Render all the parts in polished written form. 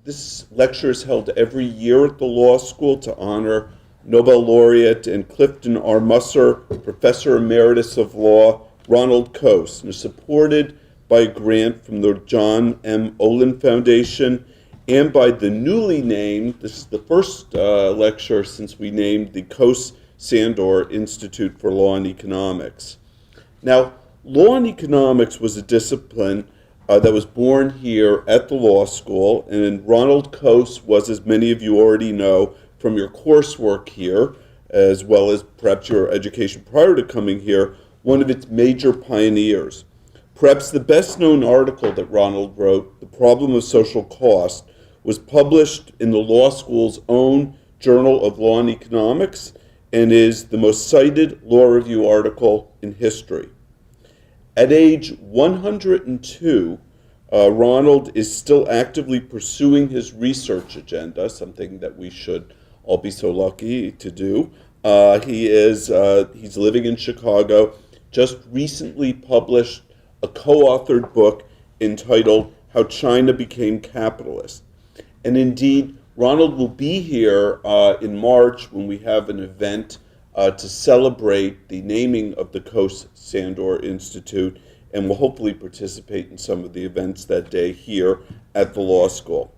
This lecture is held every year at the law school to honor Nobel laureate and Clifton R. Musser Professor Emeritus of Law Ronald Coase, and is supported by a grant from the John M. Olin Foundation and by the newly named, this is the first lecture since we named the Coase-Sandor Institute for Law and Economics. Now, law and economics was a discipline that was born here at the law school, and Ronald Coase was, as many of you already know from your coursework here, as well as perhaps your education prior to coming here, one of its major pioneers. Perhaps the best-known article that Ronald wrote, The Problem of Social Cost, was published in the law school's own Journal of Law and Economics and is the most cited law review article in history. At age 102, Ronald is still actively pursuing his research agenda, something that we should all be so lucky to do. He's living in Chicago, just recently published a co-authored book entitled How China Became Capitalist. And indeed, Ronald will be here in March when we have an event to celebrate the naming of the Coase-Sandor Institute, and will hopefully participate in some of the events that day here at the law school.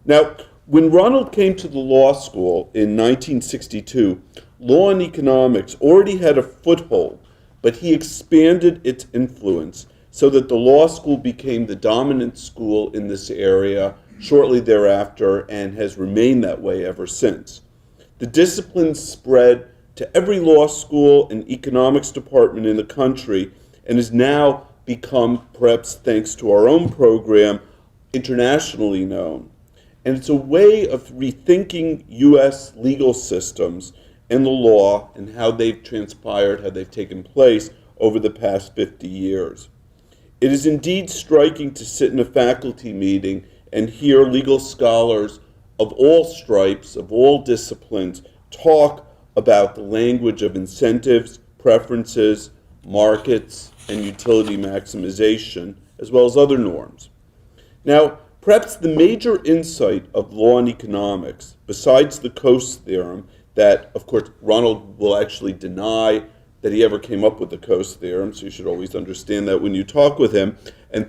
Now, when Ronald came to the law school in 1962, law and economics already had a foothold, but he expanded its influence so that the law school became the dominant school in this area shortly thereafter and has remained that way ever since. The discipline spread to every law school and economics department in the country and has now become, perhaps thanks to our own program, internationally known. And it's a way of rethinking U.S. legal systems and the law and how they've transpired, how they've taken place over the past 50 years. It is indeed striking to sit in a faculty meeting and hear legal scholars of all stripes, of all disciplines, talk about the language of incentives, preferences, markets, and utility maximization, as well as other norms. Now, perhaps the major insight of law and economics, besides the Coase theorem, that, of course, Ronald will actually deny that he ever came up with the Coase theorem, so you should always understand that when you talk with him,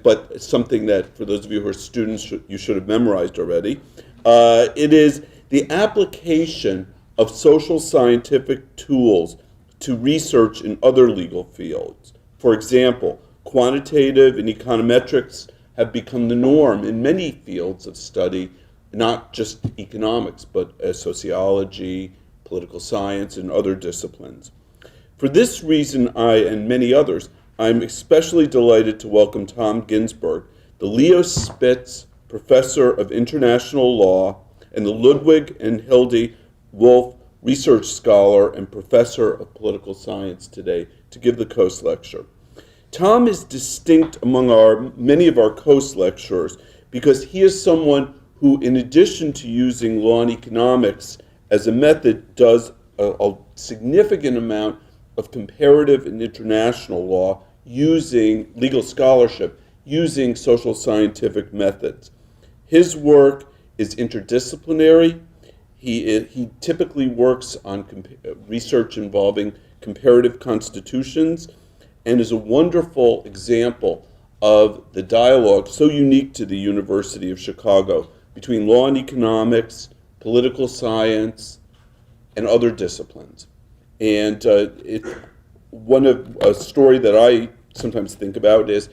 but it's something that, for those of you who are students, you should have memorized already. It is the application of social scientific tools to research in other legal fields. For example, quantitative and econometrics have become the norm in many fields of study, not just economics, but sociology, political science, and other disciplines. For this reason, I and many others, I'm especially delighted to welcome Tom Ginsburg, the Leo Spitz Professor of International Law and the Ludwig and Hilde Wolf Research Scholar and Professor of Political Science today to give the Coase lecture. Tom is distinct among many of our Coase lecturers because he is someone who, in addition to using law and economics as a method, does a significant amount of comparative and international law using legal scholarship, using social scientific methods. His work is interdisciplinary. He typically works on research involving comparative constitutions and is a wonderful example of the dialogue so unique to the University of Chicago between law and economics, political science, and other disciplines. And a story that I sometimes think about is,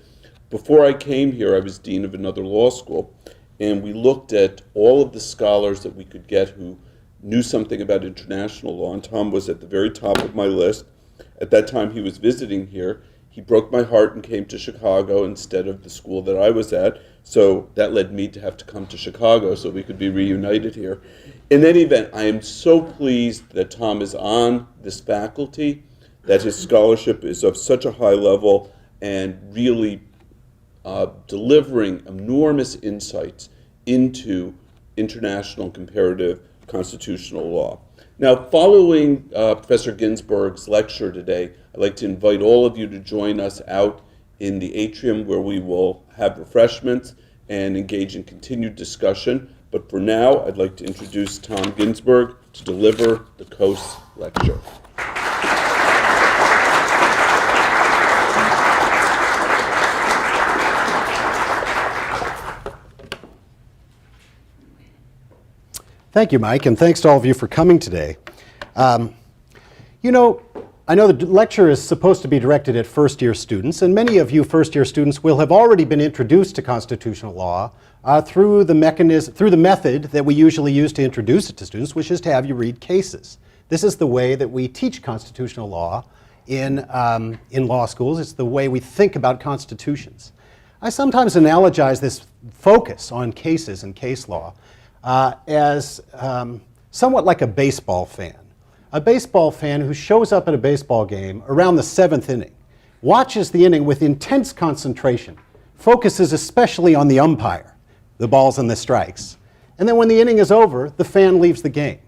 before I came here, I was dean of another law school, and we looked at all of the scholars that we could get who knew something about international law, and Tom was at the very top of my list. At that time, he was visiting here. He broke my heart and came to Chicago instead of the school that I was at, so that led me to have to come to Chicago so we could be reunited here. In any event, I am so pleased that Tom is on this faculty, that his scholarship is of such a high level and really delivering enormous insights into international comparative constitutional law. Now, following Professor Ginsburg's lecture today, I'd like to invite all of you to join us out in the atrium where we will have refreshments and engage in continued discussion. But for now, I'd like to introduce Tom Ginsburg to deliver the Coase Lecture. Thank you, Mike, and thanks to all of you for coming today. You know, I know the lecture is supposed to be directed at first-year students, and many of you first-year students will have already been introduced to constitutional law through the method that we usually use to introduce it to students, which is to have you read cases. This is the way that we teach constitutional law in law schools. It's the way we think about constitutions. I sometimes analogize this focus on cases and case law as somewhat like a baseball fan. A baseball fan who shows up at a baseball game around the 7th inning, watches the inning with intense concentration, focuses especially on the umpire, the balls and the strikes, and then when the inning is over, the fan leaves the game.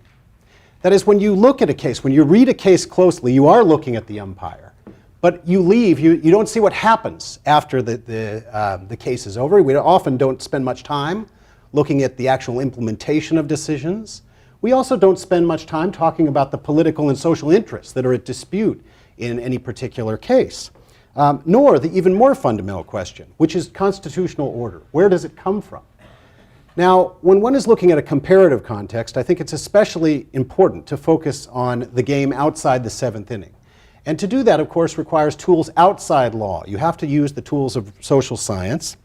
That is, when you look at a case, when you read a case closely, you are looking at the umpire, but you leave, you don't see what happens after the case is over. We often don't spend much time looking at the actual implementation of decisions. We also don't spend much time talking about the political and social interests that are at dispute in any particular case, nor the even more fundamental question, which is constitutional order. Where does it come from? Now, when one is looking at a comparative context, I think it's especially important to focus on the game outside the 7th inning. And to do that, of course, requires tools outside law. You have to use the tools of social science.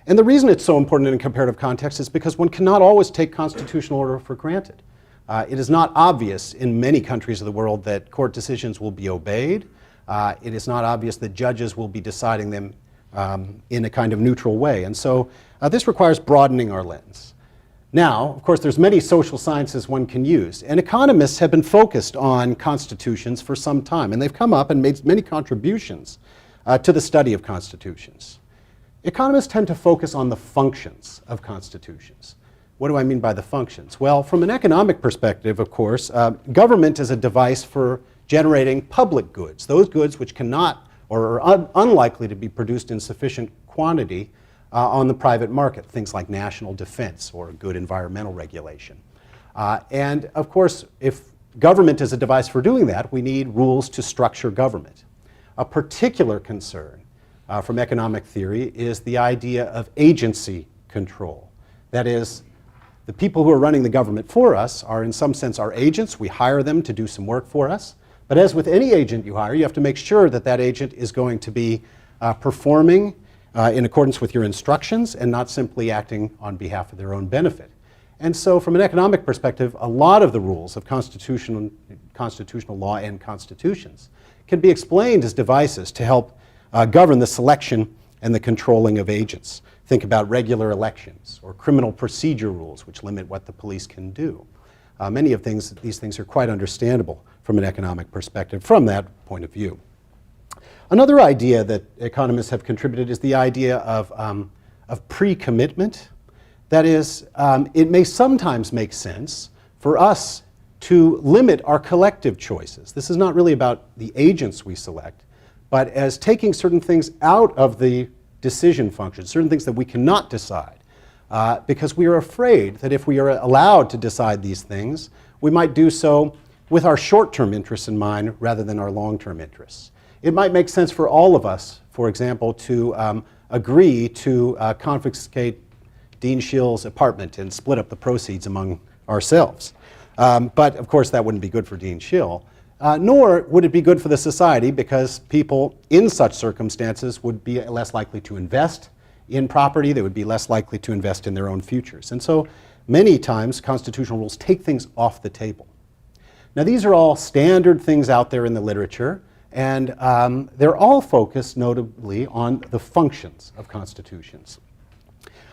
And the reason it's so important in a comparative context is because one cannot always take constitutional order for granted. It is not obvious in many countries of the world that court decisions will be obeyed. It is not obvious that judges will be deciding them in a kind of neutral way. And so this requires broadening our lens. Now, of course, there's many social sciences one can use, and economists have been focused on constitutions for some time, and they've come up and made many contributions to the study of constitutions. Economists tend to focus on the functions of constitutions. What do I mean by the functions? Well, from an economic perspective, of course, government is a device for generating public goods, those goods which cannot or are unlikely to be produced in sufficient quantity on the private market, things like national defense or good environmental regulation. And of course, if government is a device for doing that, we need rules to structure government. A particular concern from economic theory is the idea of agency control. That is, the people who are running the government for us are in some sense our agents. We hire them to do some work for us. But as with any agent you hire, you have to make sure that that agent is going to be performing in accordance with your instructions and not simply acting on behalf of their own benefit. And so from an economic perspective, a lot of the rules of constitutional law and constitutions can be explained as devices to help govern the selection and the controlling of agents. Think about regular elections or criminal procedure rules, which limit what the police can do. Many of these things are quite understandable from an economic perspective from that point of view. Another idea that economists have contributed is the idea of pre-commitment. That is, it may sometimes make sense for us to limit our collective choices. This is not really about the agents we select, but as taking certain things out of the decision function, certain things that we cannot decide, because we are afraid that if we are allowed to decide these things, we might do so with our short-term interests in mind rather than our long-term interests. It might make sense for all of us, for example, to agree to confiscate Dean Schill's apartment and split up the proceeds among ourselves. But of course that wouldn't be good for Dean Schill. Nor would it be good for the society, because people in such circumstances would be less likely to invest in property. They would be less likely to invest in their own futures. And so many times constitutional rules take things off the table. Now these are all standard things out there in the literature, and they're all focused notably on the functions of constitutions.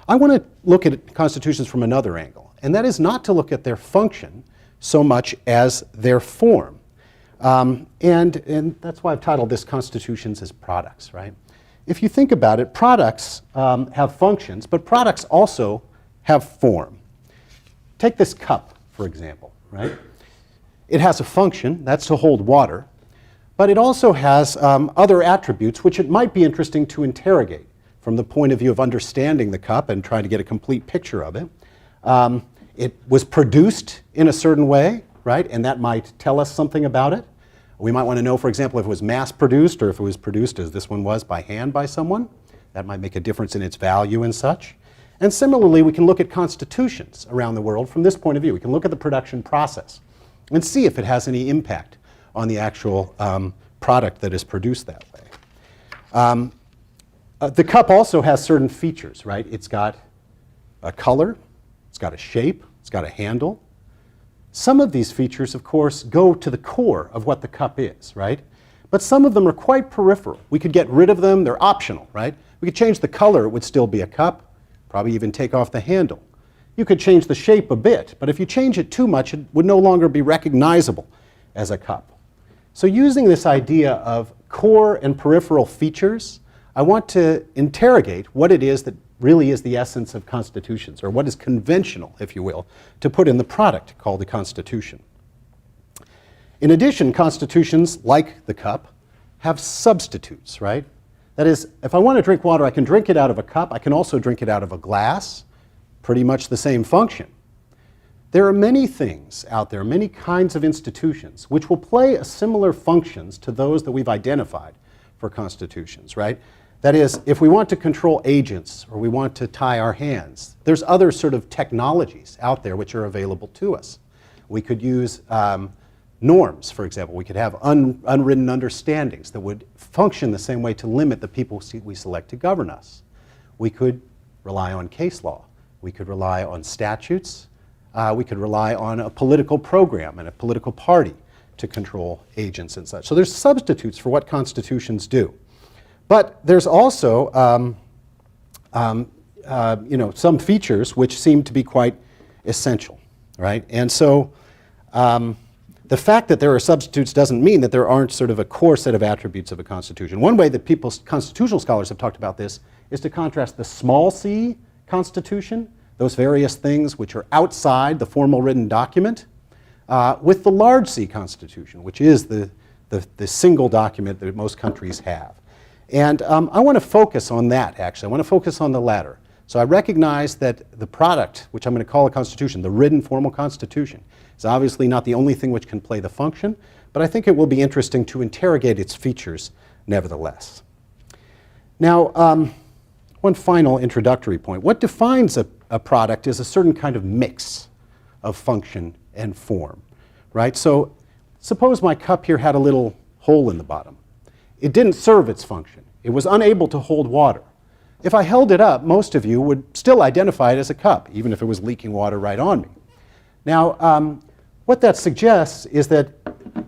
I want to look at constitutions from another angle, and that is not to look at their function so much as their form. And that's why I've titled this Constitutions as Products, right? If you think about it, products have functions, but products also have form. Take this cup, for example, right? It has a function, that's to hold water, but it also has other attributes which it might be interesting to interrogate from the point of view of understanding the cup and trying to get a complete picture of it. It was produced in a certain way, right? And that might tell us something about it. We might want to know, for example, if it was mass-produced or if it was produced, as this one was, by hand by someone. That might make a difference in its value and such. And similarly, we can look at constitutions around the world from this point of view. We can look at the production process and see if it has any impact on the actual product that is produced that way. The cup also has certain features, right? It's got a color, it's got a shape, it's got a handle. Some of these features, of course, go to the core of what the cup is, right? But some of them are quite peripheral. We could get rid of them, they're optional, right? We could change the color, it would still be a cup, probably even take off the handle. You could change the shape a bit, but if you change it too much, it would no longer be recognizable as a cup. So using this idea of core and peripheral features, I want to interrogate what it is that really is the essence of constitutions, or what is conventional, if you will, to put in the product called the Constitution. In addition, constitutions, like the cup, have substitutes, right? That is, if I want to drink water, I can drink it out of a cup. I can also drink it out of a glass. Pretty much the same function. There are many things out there, many kinds of institutions, which will play a similar functions to those that we've identified for constitutions, right? That is, if we want to control agents or we want to tie our hands, there's other sort of technologies out there which are available to us. We could use norms, for example. We could have unwritten understandings that would function the same way to limit the people we select to govern us. We could rely on case law. We could rely on statutes. We could rely on a political program and a political party to control agents and such. So there's substitutes for what constitutions do. But there's also some features which seem to be quite essential, right? And so the fact that there are substitutes doesn't mean that there aren't sort of a core set of attributes of a constitution. One way that constitutional scholars have talked about this is to contrast the small c constitution, those various things which are outside the formal written document, with the large c constitution, which is the single document that most countries have. And I want to focus on that, actually. I want to focus on the latter. So I recognize that the product, which I'm going to call a constitution, the written formal constitution, is obviously not the only thing which can play the function, but I think it will be interesting to interrogate its features nevertheless. Now, one final introductory point. What defines a product is a certain kind of mix of function and form, right? So suppose my cup here had a little hole in the bottom. It didn't serve its function. It was unable to hold water. If I held it up, most of you would still identify it as a cup, even if it was leaking water right on me. Now, what that suggests is that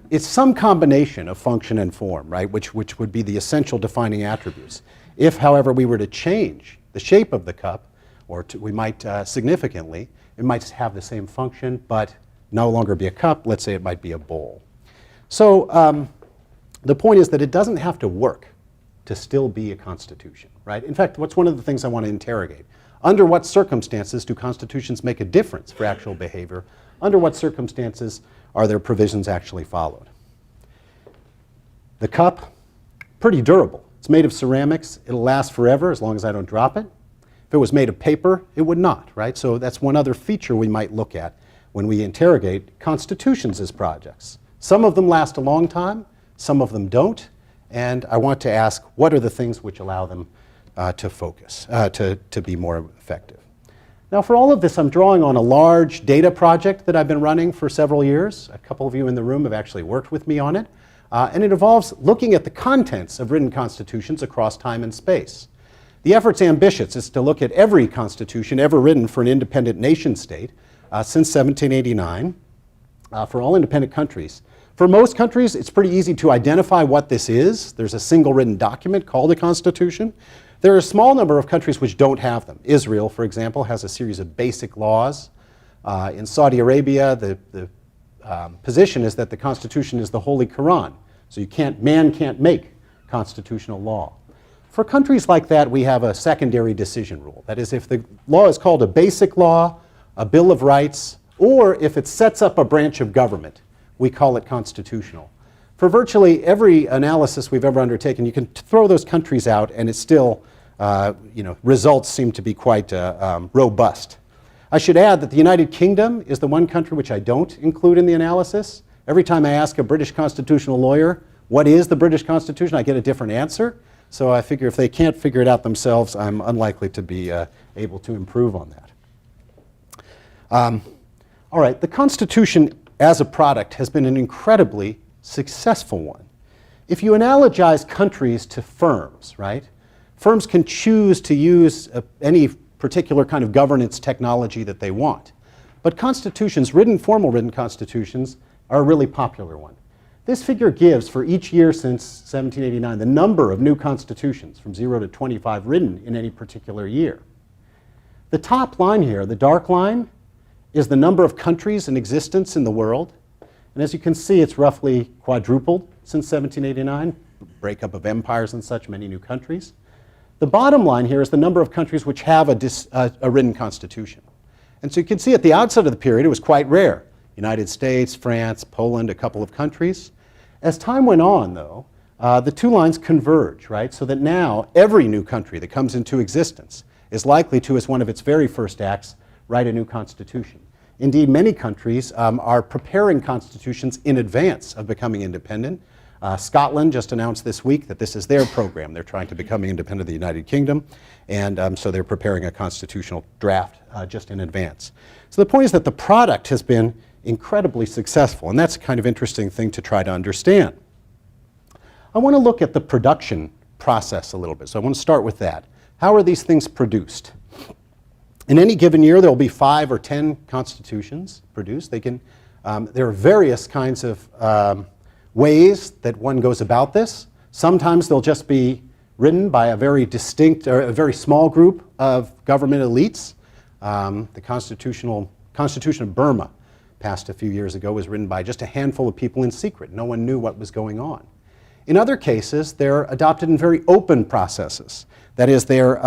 it's some combination of function and form, right, which would be the essential defining attributes. If, however, we were to change the shape of the cup, or we might significantly, it might have the same function, but no longer be a cup. Let's say it might be a bowl. So the point is that it doesn't have to work to still be a constitution, right? In fact, what's one of the things I want to interrogate? Under what circumstances do constitutions make a difference for actual behavior? Under what circumstances are their provisions actually followed? The cup, pretty durable. It's made of ceramics. It'll last forever as long as I don't drop it. If it was made of paper, it would not, right? So that's one other feature we might look at when we interrogate constitutions as projects. Some of them last a long time, some of them don't, and I want to ask, what are the things which allow them to focus, to be more effective? Now, for all of this, I'm drawing on a large data project that I've been running for several years. A couple of you in the room have actually worked with me on it, and it involves looking at the contents of written constitutions across time and space. The effort's ambitious. It's to look at every constitution ever written for an independent nation state since 1789 for all independent countries. For most countries, it's pretty easy to identify what this is. There's a single written document called a constitution. There are a small number of countries which don't have them. Israel, for example, has a series of basic laws. In Saudi Arabia, the position is that the constitution is the Holy Quran. So man can't make constitutional law. For countries like that, we have a secondary decision rule. That is, if the law is called a basic law, a Bill of Rights, or if it sets up a branch of government, we call it constitutional. For virtually every analysis we've ever undertaken, you can throw those countries out and it's still, results seem to be quite robust. I should add that the United Kingdom is the one country which I don't include in the analysis. Every time I ask a British constitutional lawyer, what is the British Constitution, I get a different answer. So I figure if they can't figure it out themselves, I'm unlikely to be able to improve on that. All right, the Constitution as a product has been an incredibly successful one. If you analogize countries to firms, right? Firms can choose to use any particular kind of governance technology that they want. But constitutions, formal written constitutions, are a really popular one. This figure gives, for each year since 1789, the number of new constitutions, from 0 to 25, written in any particular year. The top line here, the dark line, is the number of countries in existence in the world. And as you can see, it's roughly quadrupled since 1789, breakup of empires and such, many new countries. The bottom line here is the number of countries which have a written constitution. And so you can see at the outset of the period, it was quite rare. United States, France, Poland, a couple of countries. As time went on, though, the two lines converge, right? So that now every new country that comes into existence is likely to, as one of its very first acts, write a new constitution. Indeed, many countries are preparing constitutions in advance of becoming independent. Scotland just announced this week that this is their program. They're trying to become independent of the United Kingdom, and so they're preparing a constitutional draft just in advance. So the point is that the product has been incredibly successful, and that's a kind of interesting thing to try to understand. I want to look at the production process a little bit, so I want to start with that. How are these things produced? In any given year, there will be 5 or 10 constitutions produced. There are various kinds of ways that one goes about this. Sometimes they'll just be written by a very distinct or a very small group of government elites. The Constitution of Burma, passed a few years ago, was written by just a handful of people in secret. No one knew what was going on. In other cases, they're adopted in very open processes. That is, they're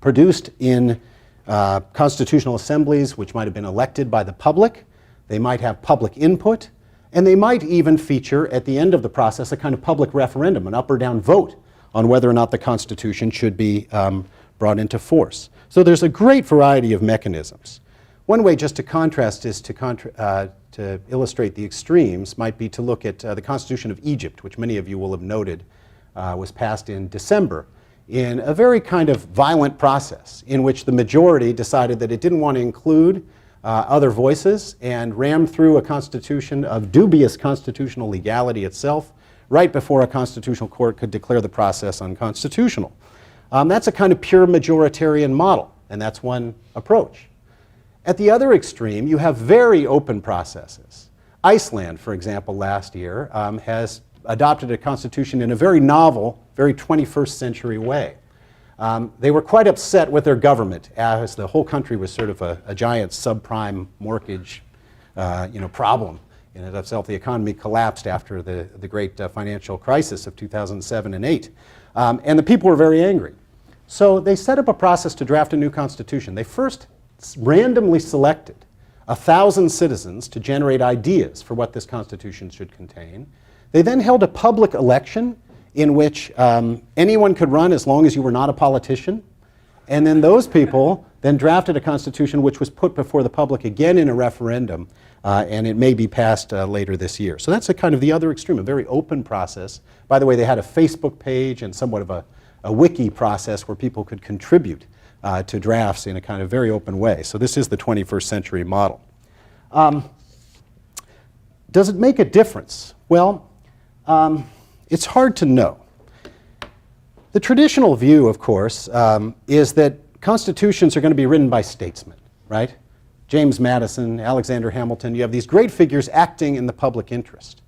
produced in constitutional assemblies which might have been elected by the public. They might have public input. And they might even feature, at the end of the process, a kind of public referendum, an up or down vote on whether or not the Constitution should be brought into force. So there's a great variety of mechanisms. One way just to contrast is to illustrate the extremes might be to look at the Constitution of Egypt, which many of you will have noted was passed in December in a very kind of violent process in which the majority decided that it didn't want to include other voices and rammed through a constitution of dubious constitutional legality itself right before a constitutional court could declare the process unconstitutional. That's a kind of pure majoritarian model, and that's one approach. At the other extreme, you have very open processes. Iceland, for example, last year has adopted a constitution in a very novel, very 21st century way. They were quite upset with their government as the whole country was sort of a giant subprime mortgage problem in and of itself. The economy collapsed after the great financial crisis of 2007 and 8. And the people were very angry. So they set up a process to draft a new constitution. They first randomly selected 1,000 citizens to generate ideas for what this constitution should contain. They then held a public election in which anyone could run as long as you were not a politician. And then those people then drafted a constitution which was put before the public again in a referendum, and it may be passed later this year. So that's a kind of the other extreme, a very open process. By the way, they had a Facebook page and somewhat of a wiki process where people could contribute to drafts in a kind of very open way. So this is the 21st century model. Does it make a difference? Well, it's hard to know. The traditional view, of course, is that constitutions are going to be written by statesmen, right? James Madison, Alexander Hamilton, you have these great figures acting in the public interest.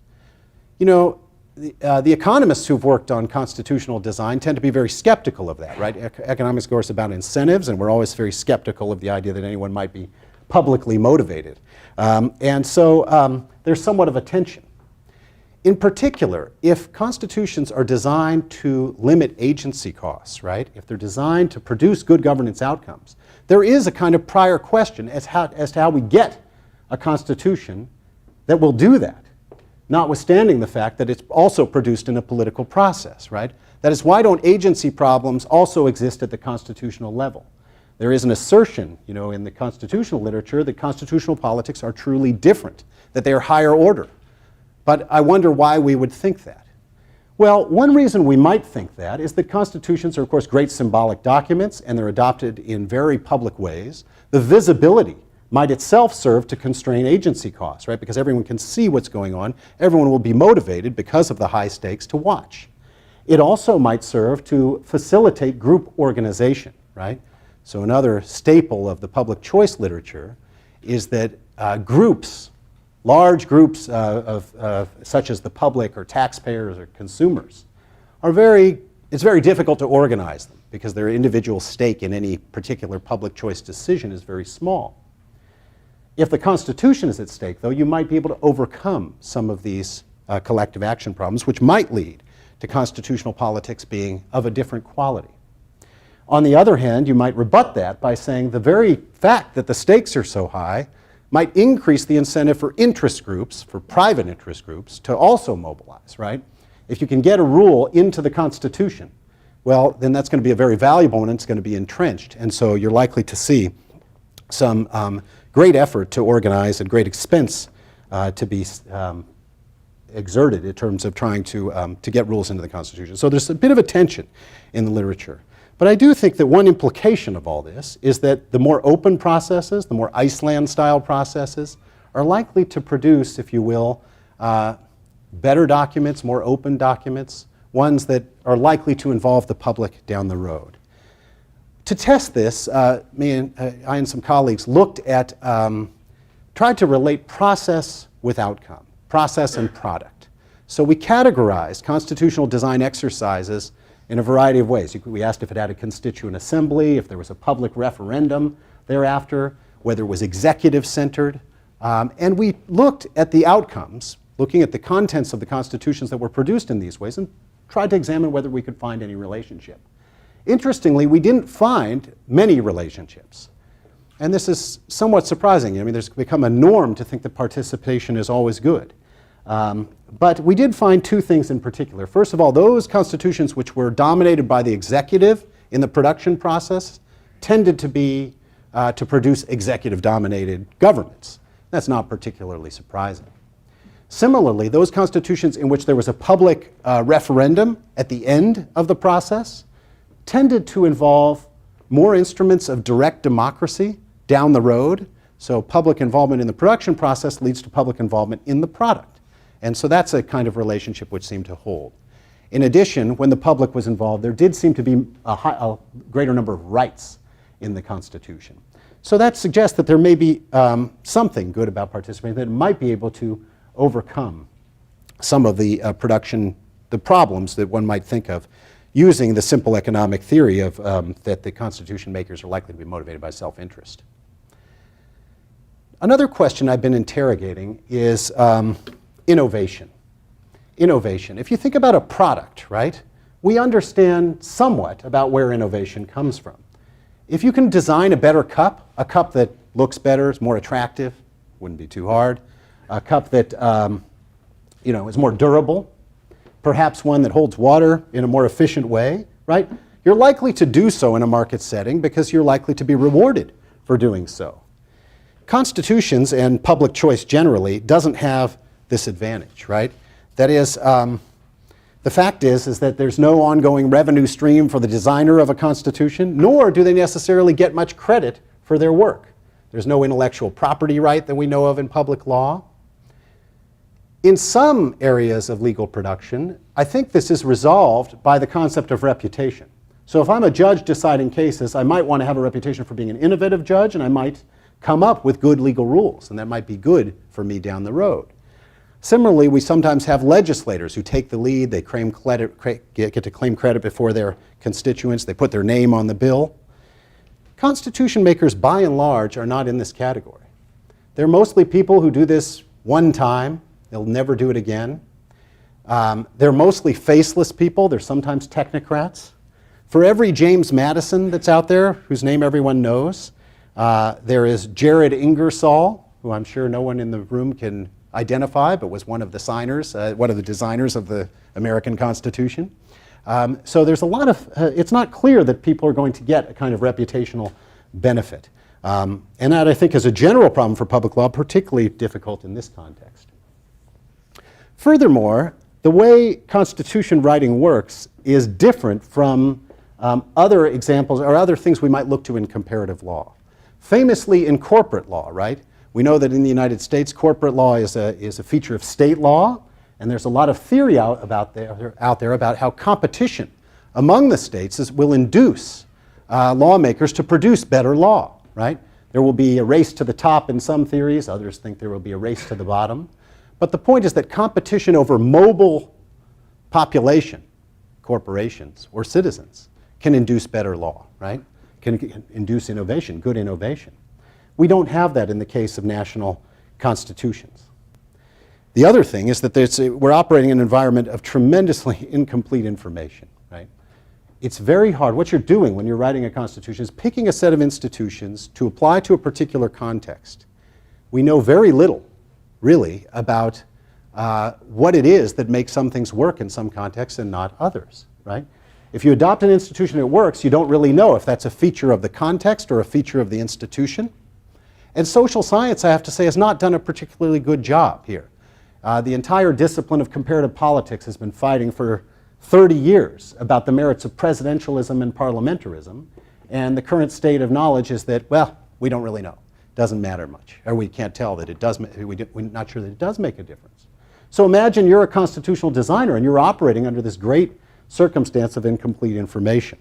You know, the economists who've worked on constitutional design tend to be very skeptical of that, right? Economics, of course, about incentives, and we're always very skeptical of the idea that anyone might be publicly motivated. And so there's somewhat of a tension. In particular, if constitutions are designed to limit agency costs, right? If they're designed to produce good governance outcomes, there is a kind of prior question as to how we get a constitution that will do that, notwithstanding the fact that it's also produced in a political process, right? That is, why don't agency problems also exist at the constitutional level? There is an assertion, in the constitutional literature that constitutional politics are truly different, that they are higher order. But I wonder why we would think that. Well, one reason we might think that is that constitutions are, of course, great symbolic documents, and they're adopted in very public ways. The visibility might itself serve to constrain agency costs, right? Because everyone can see what's going on. Everyone will be motivated because of the high stakes to watch. It also might serve to facilitate group organization, right? So another staple of the public choice literature is that groups, large groups such as the public or taxpayers or consumers, it's very difficult to organize them because their individual stake in any particular public choice decision is very small. If the Constitution is at stake, though, you might be able to overcome some of these collective action problems, which might lead to constitutional politics being of a different quality. On the other hand, you might rebut that by saying the very fact that the stakes are so high might increase the incentive for interest groups, for private interest groups, to also mobilize, right? If you can get a rule into the Constitution, well, then that's going to be a very valuable one, and it's going to be entrenched. And so you're likely to see some great effort to organize and great expense to be exerted in terms of trying to get rules into the Constitution. So there's a bit of a tension in the literature. But I do think that one implication of all this is that the more open processes, the more Iceland-style processes, are likely to produce, if you will, better documents, more open documents, ones that are likely to involve the public down the road. To test this, I and some colleagues looked at, tried to relate process with outcome, process and product. So we categorized constitutional design exercises in a variety of ways. We asked if it had a constituent assembly, if there was a public referendum thereafter, whether it was executive-centered, and we looked at the outcomes, looking at the contents of the constitutions that were produced in these ways, and tried to examine whether we could find any relationship. Interestingly, we didn't find many relationships. And this is somewhat surprising. I mean, there's become a norm to think that participation is always good. But we did find two things in particular. First of all, those constitutions which were dominated by the executive in the production process tended to produce executive-dominated governments. That's not particularly surprising. Similarly, those constitutions in which there was a public referendum at the end of the process tended to involve more instruments of direct democracy down the road. So public involvement in the production process leads to public involvement in the product. And so that's a kind of relationship which seemed to hold. In addition, when the public was involved, there did seem to be a greater number of rights in the Constitution. So that suggests that there may be something good about participating that might be able to overcome some of the the problems that one might think of using the simple economic theory of that the Constitution makers are likely to be motivated by self-interest. Another question I've been interrogating is innovation. Innovation. If you think about a product, right, we understand somewhat about where innovation comes from. If you can design a better cup, a cup that looks better, is more attractive, wouldn't be too hard, a cup that is more durable, perhaps one that holds water in a more efficient way, right? You're likely to do so in a market setting because you're likely to be rewarded for doing so. Constitutions and public choice generally doesn't have this advantage, right? That is, the fact is that there's no ongoing revenue stream for the designer of a constitution, nor do they necessarily get much credit for their work. There's no intellectual property right that we know of in public law. In some areas of legal production, I think this is resolved by the concept of reputation. So if I'm a judge deciding cases, I might want to have a reputation for being an innovative judge, and I might come up with good legal rules, and that might be good for me down the road. Similarly, we sometimes have legislators who take the lead, they get to claim credit before their constituents, they put their name on the bill. Constitution makers, by and large, are not in this category. They're mostly people who do this one time, they'll never do it again. They're mostly faceless people, they're sometimes technocrats. For every James Madison that's out there, whose name everyone knows, there is Jared Ingersoll, who I'm sure no one in the room can identify, but was one of the signers, one of the designers of the American Constitution. So there's a lot of, it's not clear that people are going to get a kind of reputational benefit. And that, I think, is a general problem for public law, particularly difficult in this context. Furthermore, the way Constitution writing works is different from other examples or other things we might look to in comparative law. Famously in corporate law, right? We know that in the United States, corporate law is a feature of state law, and there's a lot of theory out there about how competition among the states will induce lawmakers to produce better law, right? There will be a race to the top in some theories, others think there will be a race to the bottom. But the point is that competition over mobile population, corporations, or citizens can induce better law, right? Can induce innovation, good innovation. We don't have that in the case of national constitutions. The other thing is that we're operating in an environment of tremendously incomplete information, right? It's very hard. What you're doing when you're writing a constitution is picking a set of institutions to apply to a particular context. We know very little, really, about what it is that makes some things work in some contexts and not others, right? If you adopt an institution that works, you don't really know if that's a feature of the context or a feature of the institution. And social science, I have to say, has not done a particularly good job here. The entire discipline of comparative politics has been fighting for 30 years about the merits of presidentialism and parliamentarism, and the current state of knowledge is that, well, we don't really know. It doesn't matter much, or we can't tell that it does, we're not sure that it does make a difference. So imagine you're a constitutional designer and you're operating under this great circumstance of incomplete information.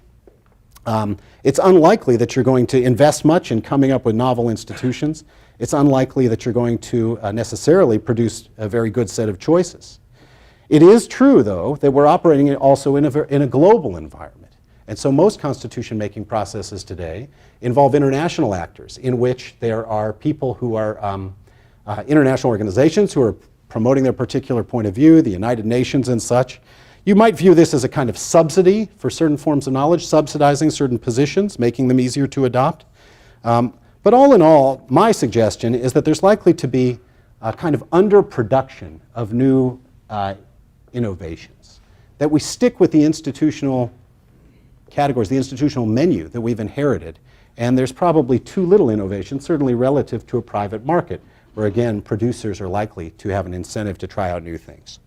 It's unlikely that you're going to invest much in coming up with novel institutions. It's unlikely that you're going to necessarily produce a very good set of choices. It is true, though, that we're operating also in a global environment. And so most constitution-making processes today involve international actors in which there are people who are international organizations who are promoting their particular point of view, the United Nations and such. You might view this as a kind of subsidy for certain forms of knowledge, subsidizing certain positions, making them easier to adopt. But all in all, my suggestion is that there's likely to be a kind of underproduction of new innovations, that we stick with the institutional categories, the institutional menu that we've inherited, and there's probably too little innovation, certainly relative to a private market, where again, producers are likely to have an incentive to try out new things.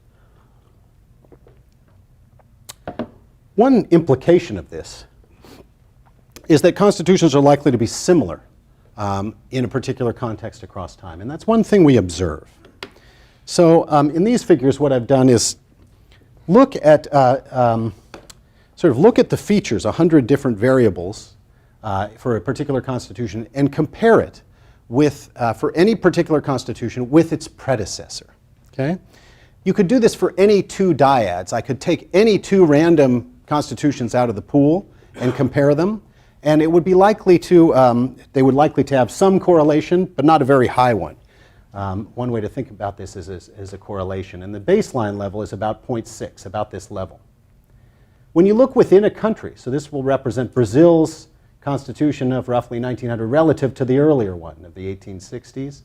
One implication of this is that constitutions are likely to be similar in a particular context across time, and that's one thing we observe. So in these figures, what I've done is look at look at the features, 100 different variables for a particular constitution, and compare it with for any particular constitution with its predecessor. Okay, you could do this for any two dyads. I could take any two random constitutions out of the pool and compare them, and it would be likely to they would likely to have some correlation, but not a very high one. One way to think about this is a correlation, and the baseline level is about 0.6, about this level. When you look within a country, so this will represent Brazil's constitution of roughly 1900 relative to the earlier one of the 1860s.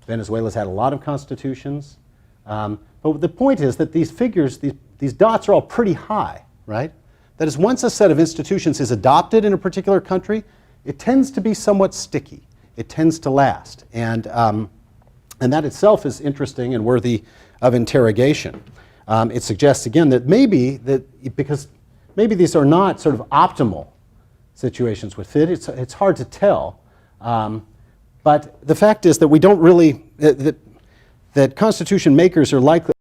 Venezuela's had a lot of constitutions. But the point is that these figures, these dots are all pretty high, right? That is, once a set of institutions is adopted in a particular country, it tends to be somewhat sticky. It tends to last. And that itself is interesting and worthy of interrogation. It suggests, again, that because maybe these are not sort of optimal situations with fit, it's hard to tell. But the fact is that we don't really, that constitution makers are likely